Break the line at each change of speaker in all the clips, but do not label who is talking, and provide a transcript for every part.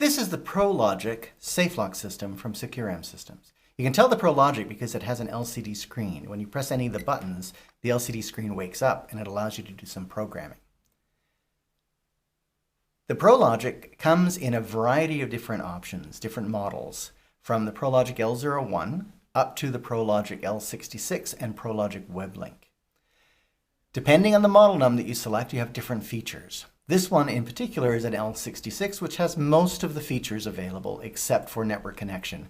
This is the ProLogic SafeLock system from SECURAM systems. You can tell the ProLogic because it has an LCD screen. When you press any of the buttons, the LCD screen wakes up and it allows you to do some programming. The ProLogic comes in a variety of different options, different models, from the ProLogic L01 up to the ProLogic L66 and ProLogic WebLink. Depending on the model num that you select, you have different features. This one in particular is an L66, which has most of the features available except for network connection.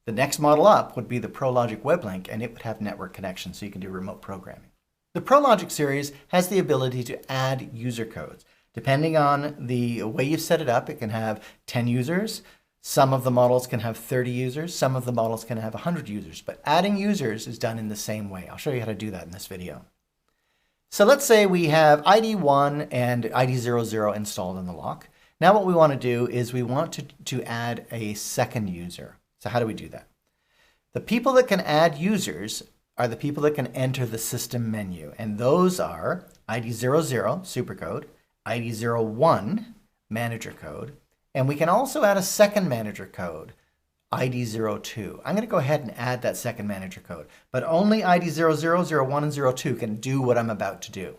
The next model up would be the ProLogic WebLink, and it would have network connection, so you can do remote programming. The ProLogic series has the ability to add user codes. Depending on the way you've set it up, it can have 10 users. Some of the models can have 30 users. Some of the models can have 100 users. But adding users is done in the same way. I'll show you how to do that in this video. So let's say we have ID1 and ID00 installed in the lock. Now what we want to do is we want to add a second user. So how do we do that? The people that can add users are the people that can enter the system menu. And those are ID00, supercode, ID01, manager code, and we can also add a second manager code, ID02. I'm going to go ahead and add that second manager code, but only ID00, 01, and 02 can do what I'm about to do.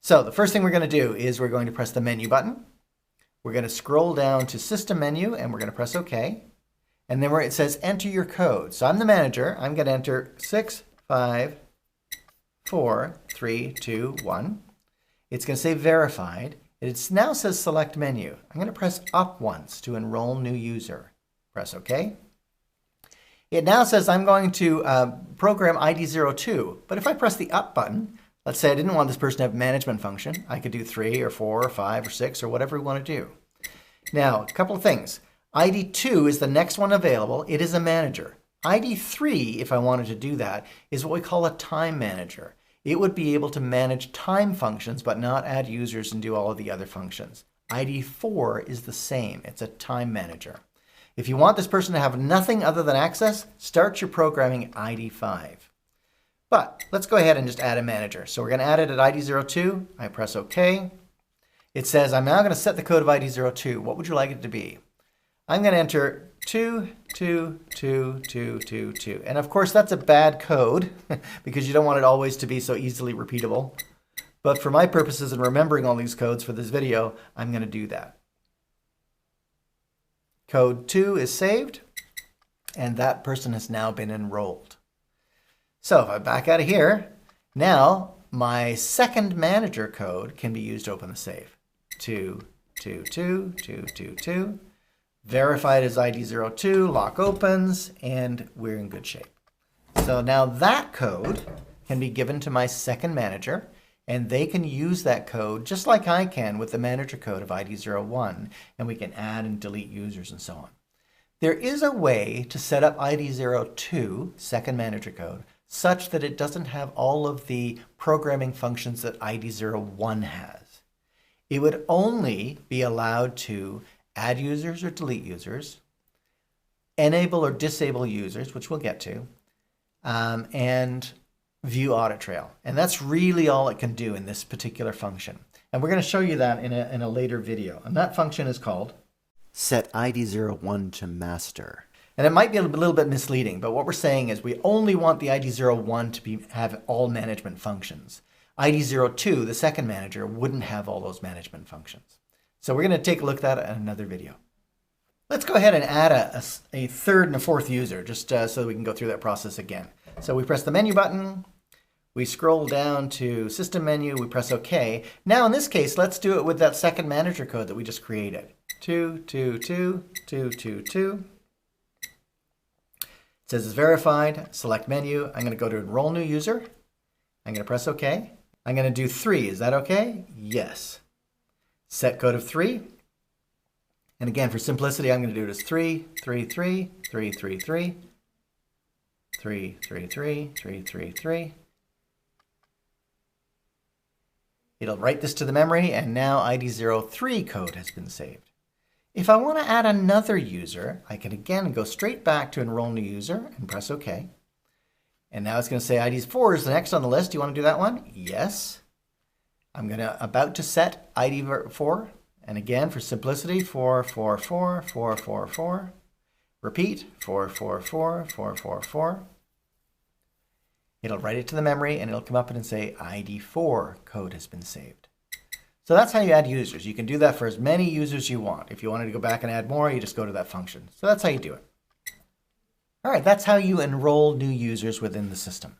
So the first thing we're going to do is we're going to press the menu button. We're going to scroll down to System Menu, and we're going to press OK. And then where it says Enter your code. So I'm the manager. I'm going to enter 6, 5, 4, 3, 2, 1. It's going to say Verified. It now says Select Menu. I'm going to press up once to enroll new user. Press OK. It now says I'm going to program ID02, but if I press the up button, let's say I didn't want this person to have management function, I could do 3 or 4 or 5 or 6 or whatever we want to do. Now, a couple of things. ID2 is the next one available. It is a manager. ID3, if I wanted to do that, is what we call a time manager. It would be able to manage time functions but not add users and do all of the other functions. ID4 is the same. It's a time manager. If you want this person to have nothing other than access, start your programming at ID5. But let's go ahead and just add a manager. So we're going to add it at ID02. I press OK. It says I'm now going to set the code of ID02. What would you like it to be? I'm going to enter 2, 2, 2, 2, 2, 2. And of course, that's a bad code because you don't want it always to be so easily repeatable. But for my purposes in remembering all these codes for this video, I'm going to do that. Code 2 is saved, and that person has now been enrolled. So if I back out of here, now my second manager code can be used to open the safe. 2, 2, 2, 2, 2, 2. Verified as ID02, lock opens, and we're in good shape. So now that code can be given to my second manager, and they can use that code just like I can with the manager code of ID01, and we can add and delete users and so on. There is a way to set up ID02, second manager code, such that it doesn't have all of the programming functions that ID01 has. It would only be allowed to add users or delete users, enable or disable users, which we'll get to, and view audit trail. And that's really all it can do in this particular function. And we're going to show you that in a later video. And that function is called Set ID01 to Master. And it might be a little bit misleading, but what we're saying is we only want the ID01 to have all management functions. ID02, the second manager, wouldn't have all those management functions. So we're going to take a look at that in another video. Let's go ahead and add a third and a fourth user, just so that we can go through that process again. So we press the menu button, we scroll down to System Menu, we press OK. Now in this case, let's do it with that second manager code that we just created. 2, 2, 2, 2, 2, 2. It says it's verified, select menu. I'm going to go to Enroll New User. I'm going to press OK. I'm going to do 3. Is that OK? Yes. Set code of 3. And again, for simplicity, I'm going to do it as 3, 3, 3, 3, 3, 3, 3, 3, 3, 3, 3, 3. It'll write this to the memory, and now ID03 code has been saved. If I want to add another user, I can again go straight back to Enroll New User and press OK. And now it's going to say ID4 is the next on the list. Do you want to do that one? Yes. I'm about to set ID4, And again, for simplicity, 444, 444. Repeat, 444, 444. It'll write it to the memory and it'll come up and say ID4 code has been saved. So that's how you add users. You can do that for as many users as you want. If you wanted to go back and add more, you just go to that function. So that's how you do it. All right, that's how you enroll new users within the system.